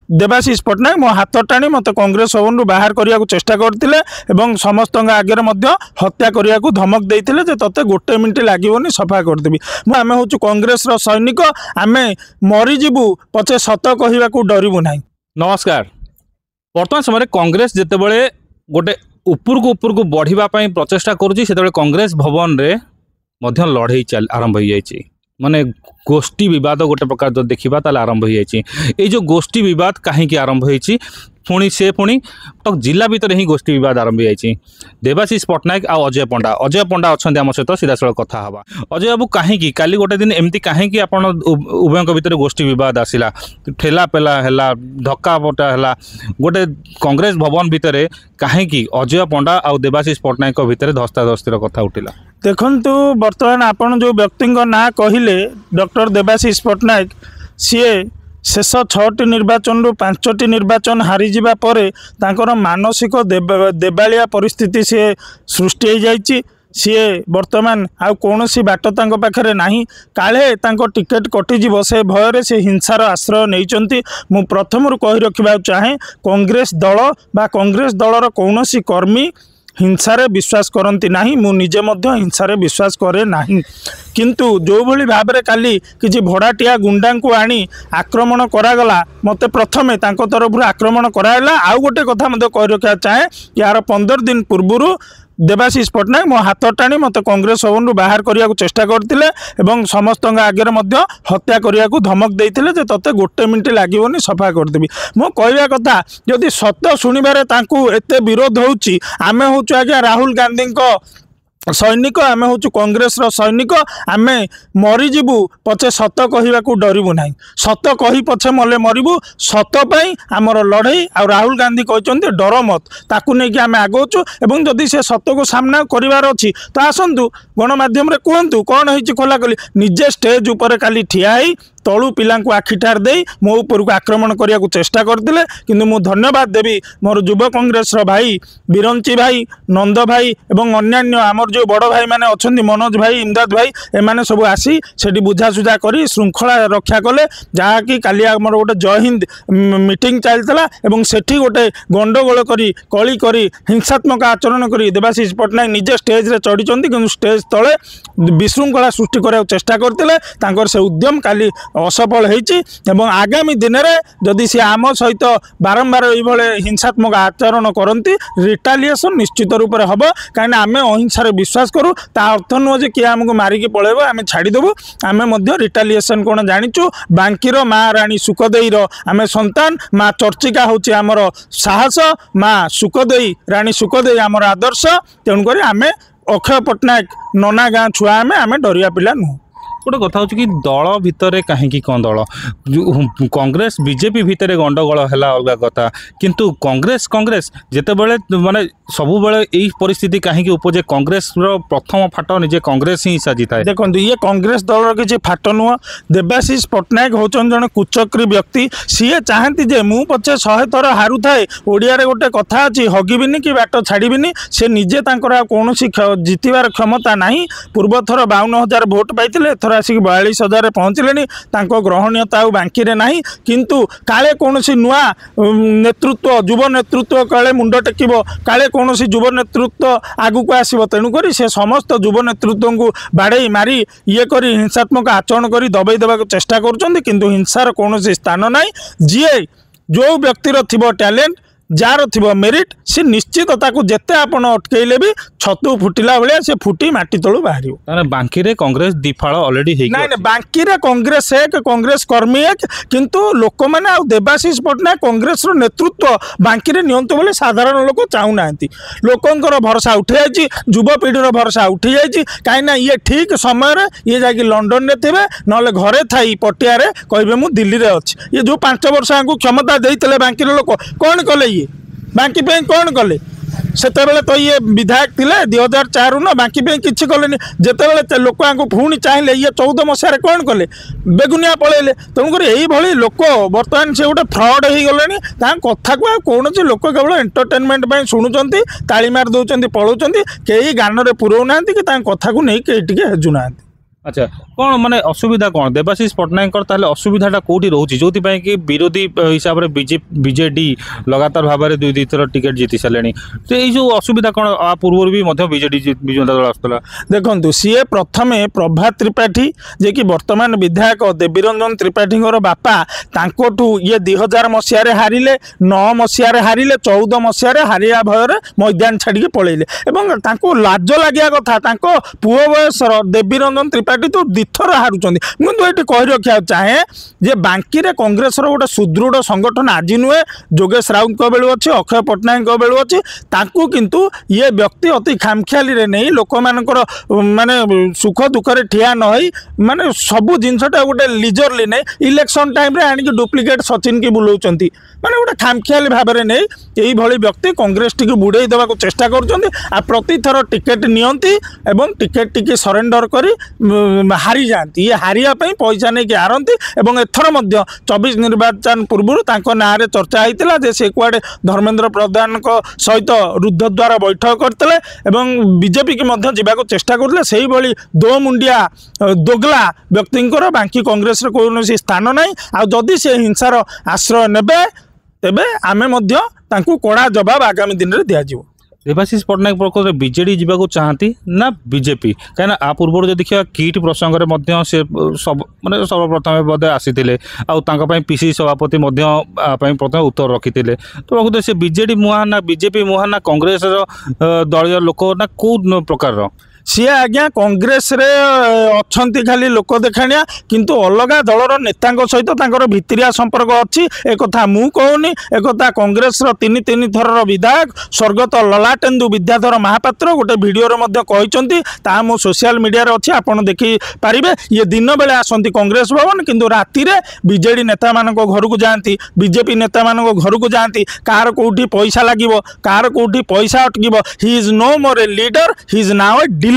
देवाशीष पट्टनायक मो हाथ टाणी मत कांग्रेस भवन बाहर करने चेष्टा करते समस्त आगे हत्या करने को धमक देते तोते गोटे मिनिट लगे सफा करदेवी आम हूँ कांग्रेस सैनिक आम मरीजु पचे सत कहवा डरबू ना। नमस्कार। वर्तमान समय कांग्रेस जितेबाला गोटे उपरकू बढ़ापी प्रचेषा करुँचे कांग्रेस भवन रे लड़े आरंभ हो जाए माने गोष्ठी विवाद गोटे प्रकार जो देखा ताल आरंभ हो जाए जो गोष्ठी विवाद कहीं आरंभ होती पुणी तो जिला भितर ही गोष्ठी विवाद आरंभ हो जाए। देवाशीष पट्टनायक आ अजय पंडा अच्छा आम सहित सीधासल कथा हाँ अजय बाबू कहीं काली गोटे दिन एमती कहीं आप उभयों भितर गोष्ठी विवाद आसला ठेला पेला है धक्का पटा है गोटे कांग्रेस भवन भितर कहीं अजय पंडा आ देवाशीष पट्टनायक भितर धस्ताधस्तिर कथा उठिला। देखंतु वर्तमान आपण जो व्यक्ति ना कहले डॉक्टर देवाशीष पट्टनायक सीए शेष 6टी निर्वाचन रु 5टी निर्वाचन हारी जिबा परे तांकर मानसिक देबालिया परिस्थिति सी सृष्टि हो जाइए सी वर्तमान आउ कौन बाट पाखे नहीं काले टिकेट कटिज से भय से हिंसार आश्रय नहीं। मु प्रथम कही रखा चाहे कांग्रेस दल बा कांग्रेस दलर कौन कर्मी हिंसारे विश्वास करती नहीं मु निजे मध्य हिंसारे विश्वास करे नहीं किंतु जो भली भाव में काली किसी भड़ाटिया गुंडा को आनी आक्रमण करागला मते प्रथमे तांको तरफ आक्रमण कराला। आउ गोटे कथा मते कहि रखा चाहे यार 15 दिन पूर्व देवाशीष पट्टनायक मो हाथ टाणी मत कांग्रेस भवन बाहर करने चेष्टा करते समस्त आगे हत्या करने को धमक देते तोते गोटे मिनिट लगे सफा करदेवी मो कहवा कथा जदि सत्य शुणवे एत विरोध होची आमे हूँ आज्ञा राहुल गांधी सैनिक आम हूँ कांग्रेस सैनिक आम मरीजु पचे सत कहवा डरबू ना सत कही पछे मले मरबू सतपाई आमर लड़ई आ राहुल गांधी कहते डर मत ताकू नहीं आम आगौचु एवं जदि से सत को सामना करार अच्छी तो आसतु गणमाध्यम कहतु कौन हो खोला कली निजे स्टेज उपर काली ठिया ही तलू पिला आखिठार दे मो ऊपर को आक्रमण करने को चेष्टा करते किंतु मु धन्यवाद देवी मोर युव कांग्रेस भाई बिरंची भाई नंद भाई एवं अन्यान्य आमर जो बड़ भाई मैंने अच्छा मनोज भाई इमदाद भाई एमाने सब आसी सेठी बुझासुझा कर श्रृंखला रक्षा कले जहाँकि काली आमर गोटे जय हिंद मीटिंग चलता एवं सेठी गोटे गंडगोल कली करी हिंसात्मक आचरण कर देवाशीष पट्टनायक निजे स्टेज रे चढ़ी कि स्टेज तले विशृंखला सृष्टि करने चेष्टा करते से उद्यम काली असफल होती आगामी दिन में जदि सी आम सहित बारंबार ये हिंसात्मक आचरण करती रिटालिएसन निश्चित रूप से हम कहीं आम अहिंसार विश्वास करूँ ता अर्थ नुह जे किए आमको मारिकी पलैब आम छाड़देबू आम रिटालिएसन कौन जाचु बांकीर माँ राणी सुखदेईर आम संतान माँ चर्चिका हूँ आमर साहस माँ सुखदेई राणी सुखदेई आमर आदर्श तेणुक आम अक्षय पट्टनायक नना गाँ छुआ आम डरिया पिला नुह। गोटे कथा कि दल भितर कहीं कौन दल कांग्रेस बीजेपी भितर गंडगोल है अलग कथा किंतु कांग्रेस जिते बड़े माने सब बेले यही परिस्थिति कहीं उपजे कांग्रेस प्रथम फाट निजे कांग्रेस ही साजी था। देखो ये कांग्रेस दल किसी फाट नुह देवाशीष पट्टनायक होचन जन कुचक्री व्यक्ति सीए चाहती जे मु पचे 100 थर हारू थाए ओडिया रे गोटे कथा अच्छी हगिबिनी कि बाट छाड़बिनी से निजे कौन जितबार क्षमता नहीं पूर्व थर 52,000 भोट पाई थर आसिक 42,000 पहुँचले ग्रहणीयता बांकी रे नहीं किंतु काले कौन नुआ नेतृत्व युव नेतृत्व काले मुंड टेक काले कौन युव नेतृत्व आगू आसो तेणुक से समस्त युव नेतृत्व को बाड़े मारी ये करी हिंसात्मक आचरण कर दबाई देवा चेष्टा करुँच किंतु हिंसार कौन स्थान ना जी जो व्यक्तिर थी टैलेंट जार थी मेरिट सी निश्चित ताकू जेते आपण अटकैले भी छतु फुटिला भाया से फुटी माटी तलू बाहर बांकी रे कांग्रेस दिफाड़ ऑलरेडी ना बांकी रे कांग्रेस एक कांग्रेस कर्मी एक किंतु लोक मैंने देवाशीष पट्टनायक कांग्रेस नेतृत्व बांकी रे नियंत बोले साधारण लोक चाहूना लोकंर भरोसा उठी जाइए युवपीढ़ी भरोसा उठी जाइए कहीं ये ठीक समय ये जा लंडन रे थे ना घरे थी पटिया कहे मु दिल्ली रे अच्छी ये जो 5 वर्ष को क्षमता देते बांकी लोक कौन कले ये बांकी पे कौन कले से तो ये विधायक थे 2004 न बांकी पे किसी कले जिते लोक पुणी चाहिए ये 14 मसीह कौन कले बेगुनिया पलैले तेणुक यही लोक बर्तमान से गोटे फ्रड हो गले कथा को कौन लोक केवल एंटरटेनमेंट शुणुंट ताली मार दौरान पलाउं कई गान में पुराऊ ना कि कथा को नहीं कई हेजुना। আচ্ছা কোণ মানে অসুবিধা কোণ দেবাশিষ পଟ୍ଟନାୟକଙ୍କର তাহলে অসুবিধাটা কোটি রହୁଛି ଯୋଉଥିପାଇଁ କି ବିରୋଧୀ ହିସାବରେ ବିଜେଡି ଲଗାତାର ଭାବରେ ଦୁଇ ଥର ଟିକେଟ୍ ଜିତି ସାରିଲେଣି ତ ଏଇ ଯେଉଁ ଅସୁବିଧା କ'ଣ ଆ ପୂର୍ବରୁ ବି ମଧ୍ୟ ବିଜେଡି ବିଜୁ ଜନତା ଦଳ ଆସୁଥିଲା। ଦେଖନ୍ତୁ ସିଏ ପ୍ରଥମେ ପ୍ରଭାତ ତ୍ରିପାଠୀ ଯିଏକି ବର୍ତ୍ତମାନ ବିଧାୟକ ଦେବୀରଞ୍ଜନ ତ୍ରିପାଠୀଙ୍କର ବାପା ତାଙ୍କଠୁ ଇଏ 2000 ମସିହାରେ ହାରିଲେ 9 ମସିହାରେ ହାରିଲେ 14 ମସିହାରେ ହାରିବା ଭୟରେ ମଇଦାନ ଛାଡ଼ିକି ପଳେଇଲେ ଏବଂ ତାଙ୍କୁ ଲାଜ ଲାଗିବା କଥା ତାଙ୍କ ପୁଅ ବୟସର ଦେବୀରଞ୍ଜନ ତ୍ରିପାଠୀ तो दिथर हारुचंदी मुझे ये कही रखा चाहे जे बांकीरे कांग्रेस रो गोटे सुदृढ़ संगठन आज नुहे जोगेश राउत बेलू अच्छे अक्षय पट्टनायक बेलू अच्छे ताकू किंतु ये व्यक्ति अति खामखियाली रे नहीं लोक मानकर माने सुख दुखरे ठिया न होई माने सबु जिनसटा गोटे लिजरली नहीं इलेक्शन टाइम रे आनिक डुप्लिकेट सचिन की बुलाउचंती माने गोटे खामखियाली भाव में नहीं यही भली व्यक्ति कांग्रेस टी बुड़े देवा चेष्टा कर प्रति थर टिकेट नियंती एवं टिकेट टी सरेंडर करी हारी जाती ये हारिया पैसा नहीं हारती एवं एथर 24 निर्वाचन पूर्व ना चर्चा होता जे से कुआडे धर्मेंद्र प्रधान सहित रुद्धद्वार बैठक करते बीजेपी की जावाक चेष्टा करते से ही दो मुंडिया दोगला व्यक्ति बाकी कांग्रेस कौन स्थान ना आदि से हिंसार आश्रय ने तेबे आमे कड़ा जवाब आगामी दिन में दिज्व देवाशीष पट्टनायक प्रकृत बीजेडी जावाक चाहती ना बीजेपी कहीं आ पूर्व जो देखा किट प्रसंग में से सब माने सर्वप्रथम बोधे आसी पीसीसी सभापति प्रथम उत्तर रखी तो प्रकृत से बीजेडी मुहा ना बीजेपी मुहा ना कांग्रेस दलीय लोक ना कौ प्रकार सी आज्ञा कांग्रेस रे अच्छी खाली लोक देखाणिया किंतु अलग दलर नेता सहित भित्रिया संपर्क अच्छी एक मु कहूनी एक कांग्रेस तीन थर विधायक स्वर्गत ललाटेन्दु विद्याधर महापात्र गोटे भिडियो मु सोशल मीडिया अच्छी आपड़ देखिपारे ये दिन बेले आसती कांग्रेस भवन किंतु राति बीजेडी नेता मान घर को जाती बीजेपी नेता मान घर को जाती कार कौटी पैसा लगे कार कौटी पैसा अटक he is no more a leader he is now a dealer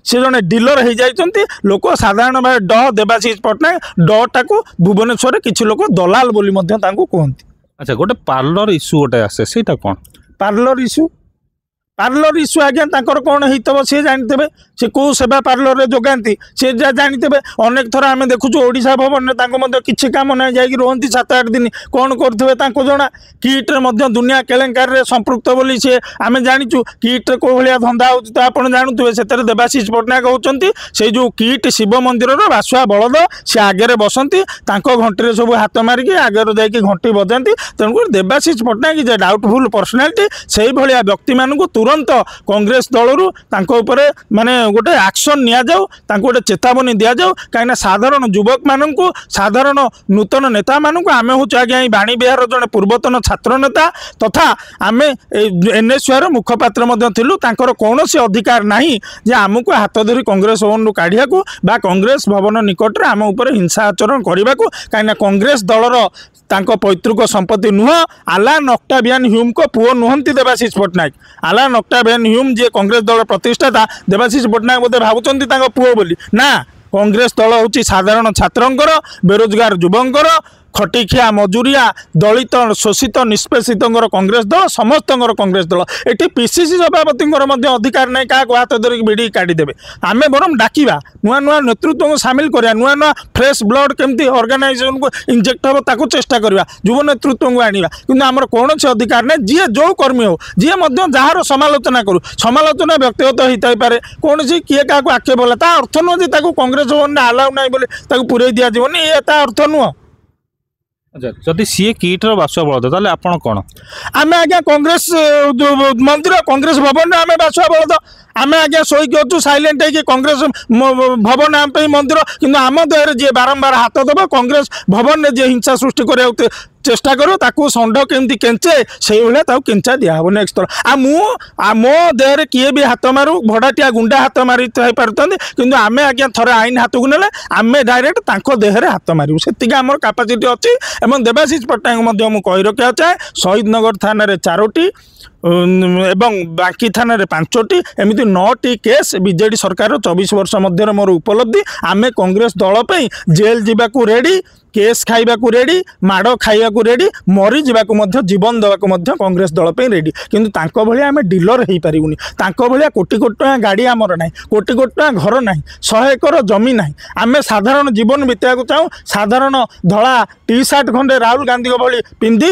से जड़े डीलर हो जाती लोक साधारण भाव ड देवाशीष पट्टनायक डटा को भुवनेश्वर किसी लोक दलाल बोली कहते। अच्छा गोटे पार्लर इश्यू गोटे आसे सेटा कौन पार्लर इश्यू आज्ञा कौन होता सी जानते सी कौ सेवा पार्लर जोगाती सी जानते अनेक थर आम देखु ओडिशा भवन में किसी कम ना जा रुहती 7-8 दिन कौन करेंगे जना किट्रे दुनिया केलेंकार संपृक्त बोली सी आम जाचु किट्रे कौ भाया धंदा हो तो आप जानते से देवाशीष पट्टनायक होती से जो किट शिव मंदिर बासुआ बलद सी आगे बसती घंटी सब हाथ मारिकी आगे जाकि घंटी बजाती तेणुक Debashish Pattnaik is a doubtful personality से भाया व्यक्ति मानू तुरंत कांग्रेस दलू माने गोटे एक्शन नि जाऊ गोटे चेतावनी दि जाऊ कहीं साधारण युवक मानू साधारण नूतन नेता मानू आम हूँ आज्ञा बाणी बिहार जड़े पूर्वतन छात्र नेता तथा आम एनएसयूआर मुखपात्र थिलु कौन अधिकार नहीं जे आमको हाथ धरी कांग्रेस भवन काढ़िया बा कांग्रेस भवन निकट में आम उपर हिंसा आचरण करने को कहीं कांग्रेस दलर पैतृक संपत्ति नुह आलान ऑक्टावियन ह्यूम को पुओ नुहंती देवाशीष पट्टनायक आलान ऑक्टावियन ह्यूम जी कांग्रेस दल प्रतिष्ठाता देवाशीष पट्टनायक बोधे भावुंट पुओ बोली ना कांग्रेस दल हूँ साधारण छात्रंकर बेरोजगार युवकर खटिखिया मजुरिया दलित शोषित निष्पेषित कांग्रेस दल समस्त कांग्रेस दल ये पीसीसी सभापति अधिकार नहीं क्या हाथ धरिक भिड़ी काढ़ीदेवे आम बरम डाकिबा नुआ नुआ नेतृत्व को सामिल करा नुआ नुआ फ्रेश ब्लड केमती ऑर्गेनाइजेशन को इंजेक्ट हम ताकू चेष्टा करवा युव नेतृत्व को आनिबा किंतु आमर कौन अधिकार नहीं जी जो कर्मी हो जी जार समालोचना करू समालोचना व्यक्तिगत होता पारे कौन किए क्या आक्षेप होला ता अर्थ नुह कांग्रेस भवन अलाउ ना बोले पूरे दिज्वनी ये अर्थ नुह। अच्छा जदि सी किट्र बासुआ बलद ताले आपण कौन आम आज्ञा कांग्रेस मंदिर कांग्रेस भवन आम बासुआ बलद आम आज्ञा शोक अच्छु सैलेंट है कांग्रेस भवन आम मंदिर किंतु आम देहरे जी बारंबार हाथ दब कांग्रेस भवन में जी हिंसा सृष्टि कर चेष्टा करो ताकू षंड केमती केंचे से भाया केंचा दिहब नेक्स्ट थर मो देहरे किए भी हाथ मारू भड़ाटिया गुंडा हाथ मारी पारते कि आम आज्ञा थरे आईन हाथ को नेले आम डायरेक्ट देहरे हाथ मारू से आम कैपेसिटी अच्छी देवाशीष पट्टनायक कही रखा चाहे शहीद नगर थाना 4टी ଏବଂ ବାଙ୍କି ଥାନାରେ 5ଟି ଏମିତି 9ଟି କେସ୍ ବିଜେଡି ସରକାର 24 ବର୍ଷ ମଧ୍ୟରେ ମୋର ଉପଲବ୍ଧି। ଆମେ କଂଗ୍ରେସ ଦଳ ପାଇଁ ଜେଲ୍ ଯିବାକୁ ରେଡ଼ି, କେସ୍ ଖାଇବାକୁ ରେଡ଼ି, ମାଡ଼ ଖାଇବାକୁ ରେଡ଼ି, ମରିଯିବାକୁ ମଧ୍ୟ ଜୀବନ ଦେବାକୁ ମଧ୍ୟ କଂଗ୍ରେସ ଦଳ ପାଇଁ ରେଡ଼ି। କିନ୍ତୁ ତାଙ୍କ ଭଳିଆ ଆମେ ଡିଲର ହେଇପାରିବୁନି। ତାଙ୍କ ଭଳିଆ କୋଟି କୋଟି ଟଙ୍କା ଗାଡ଼ି ଆମର ନାହିଁ, କୋଟି କୋଟି ଟଙ୍କା ଘର ନାହିଁ, 100 ଏକର ଜମି ନାହିଁ। ଆମେ ସାଧାରଣ ଜୀବନ ବିତେଇବାକୁ ଚାହୁଁ। ସାଧାରଣ ଧଳା ଟି ସାର୍ଟ ଖଣ୍ଡେ ରାହୁଲ ଗାନ୍ଧୀଙ୍କ ଭଳି ପିନ୍ଧି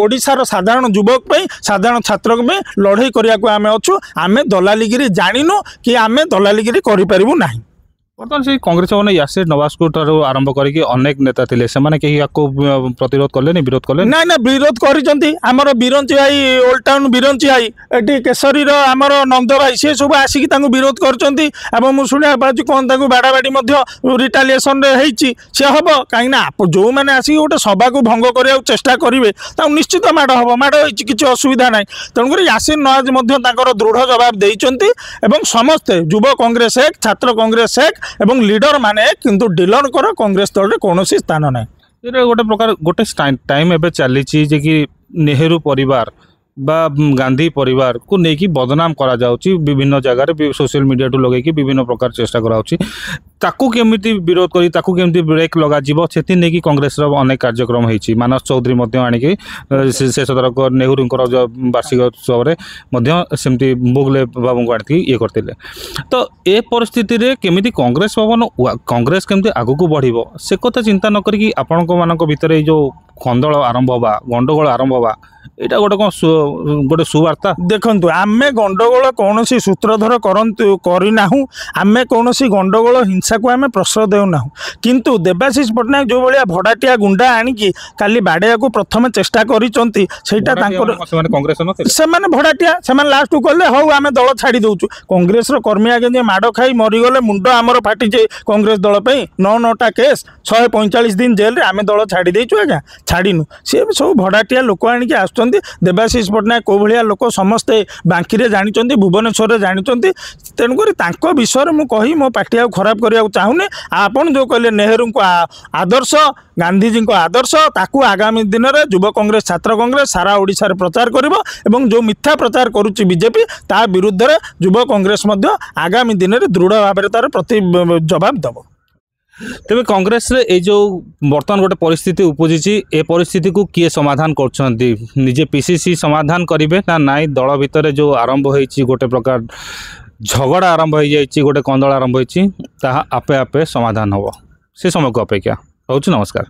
ଓଡ଼ିଶାର ସାଧାରଣ ଯୁବକ ପାଇଁ, ସାଧାରଣ ଛାତ୍ରଙ୍କ ପାଇଁ ଲଢ଼େଇ କରିବାକୁ ଆମେ ଅଛୁ। ଆମେ ଦଲାଲିଗିରି ଜାଣିନୁ କି ଆମେ ଦଲାଲିଗିରି କରିପାରିବୁ ନାହିଁ। ବର୍ତ୍ତମାନ ସେଇ କଂଗ୍ରେସ ମାନେ ୟାସିର ନୱାଜକୁ ଠାରୁ ଆରମ୍ଭ କରିକି ଅନେକ ନେତା ଥିଲେ, ସେମାନେ କେହି ୟାକୁ ପ୍ରତିରୋଧ କଲେନି, ବିରୋଧ କଲେ? ନା ନା, ବିରୋଧ କରିଛନ୍ତି। ଆମର ବିରଞ୍ଚି ଭାଇ, ଓଲ୍ଡ ଟାଉନ୍ ବିରଞ୍ଚି ଭାଇ, ଏଠି କେଶରୀର ଆମର ନନ୍ଦ ଭାଇ, ସେ ସବୁ ଆସିକି ତାଙ୍କୁ ବିରୋଧ କରିଛନ୍ତି। ଏବଂ ମୁଁ ଶୁଣିବାକୁ ପାଉଛି କ'ଣ ତାଙ୍କୁ ବାଡ଼ାବାଡ଼ି ମଧ୍ୟ ରିଟାଲିଏସନରେ ହେଇଛି। ସେ ହେବ କାହିଁକିନା ଯେଉଁମାନେ ଆସିକି ଗୋଟେ ସଭାକୁ ଭଙ୍ଗ କରିବାକୁ ଚେଷ୍ଟା କରିବେ ତାଙ୍କୁ ନିଶ୍ଚିତ ମାଡ଼ ହେବ। ମାଡ଼ ହେଇଛି, କିଛି ଅସୁବିଧା ନାହିଁ। ତେଣୁକରି ୟାସିର ନୱାଜ ମଧ୍ୟ ତାଙ୍କର ଦୃଢ଼ ଜବାବ ଦେଇଛନ୍ତି। ଏବଂ ସମସ୍ତେ ଯୁବ କଂଗ୍ରେସ ଏକ, ଛାତ୍ର କଂଗ୍ରେସ ଏକ ଏବଂ লিডর মানে কিন্তু ডিলরଙ୍କର কংগ্রেস দଳରେ কৌশি স্থান নাই। এটা গোটে প্রকার গোটে টাইম এবে চালিছি যে কি নেহেরু পরিবার বা গান্ধী পরিবার को लेकिन बदनाम करा जाउची विभिन्न जगह रे सोशल मीडिया टू लगेकी विभिन्न प्रकार चेष्टा कराउची। ताकू केमिति विरोध करी ताकू केमिति ब्रेक लगा जीवो सेति नेकी कांग्रेस रो अनेक कार्यक्रम हेची। मानस चौधरी मध्य आनिकी शेष तरक नेहरूंकर वार्षिक उत्सव रे मध्य सेमति मुगले बाबू को आनिकी ये करथिले। तो ए परिस्थिति रे केमिति कांग्रेस भवन कांग्रेस केमिति आगु को बढ़िबो से कथा चिंता न करी आपन को मानक भीतर जो खंदळ आरंभ होबा गंडगोल आरंभ होबा एटा गोटे कौन गोटे सुवार्ता। देखंतु आमे गंडगोल कौनसी सूत्रधर करंतु करिनाहु, आमे कौनसी गंडगोल हिंसा को आमे प्रश्रय देउनाहु। किंतु देवाशीष पटनायक जो भलिया भड़ाटिया गुंडा आनिकी काली बाड़िया को प्रथम चेष्टा करिसंती सेटा तांकर कांग्रेस न से माने भड़ाटिया से माने लास्ट को कहले हौ आमे दल छाड़ी दउचु। कांग्रेस रो कर्मी आगे जे माडो खाई मरि गले मुंडो हमर फाटी जे कांग्रेस दल पे 9टा केस 145 दिन जेल रे आमे दल छाड़ी देइचु। आज्ञा छाड़ीनु, से सब भड़ाटिया लोक आनिकी आसुचंती। देवाशीष पटनायक को भलिया लोक समस्ते बांकी रे जानिचंती, भुवनेश्वर रे जानिचंती। तेणुकरी तांको विषय रे मु कही मो पार्टी आ खराब करिया चाहूनी। आपण जो कहले नेहरू को आदर्श, गांधीजी को आदर्श, ताकू आगामी दिन में युव कांग्रेस, छात्र कांग्रेस सारा ओडिशा रे प्रचार करिवो एवं जो मिथ्या प्रचार करुच्ची बीजेपी ता विरुद्ध रे युव कांग्रेस मध्य आगामी दिन में दृढ़ भाव में तार प्रति जवाब दबो। तेरे कांग्रेस रे ए जो बर्तमान गोटे परिस्थिति उपजी ए परिस्थिति को किए समाधान करछंती? निजे पीसीसी समाधान करिवे ना नाई दल भितर जो आरंभ होईची गोटे प्रकार झगड़ा आरंभ हो जाइए, गोटे कंदल आरंभ होईची ताहा आपे आपे समाधान होबो? से समय को अपेक्षा। नमस्कार।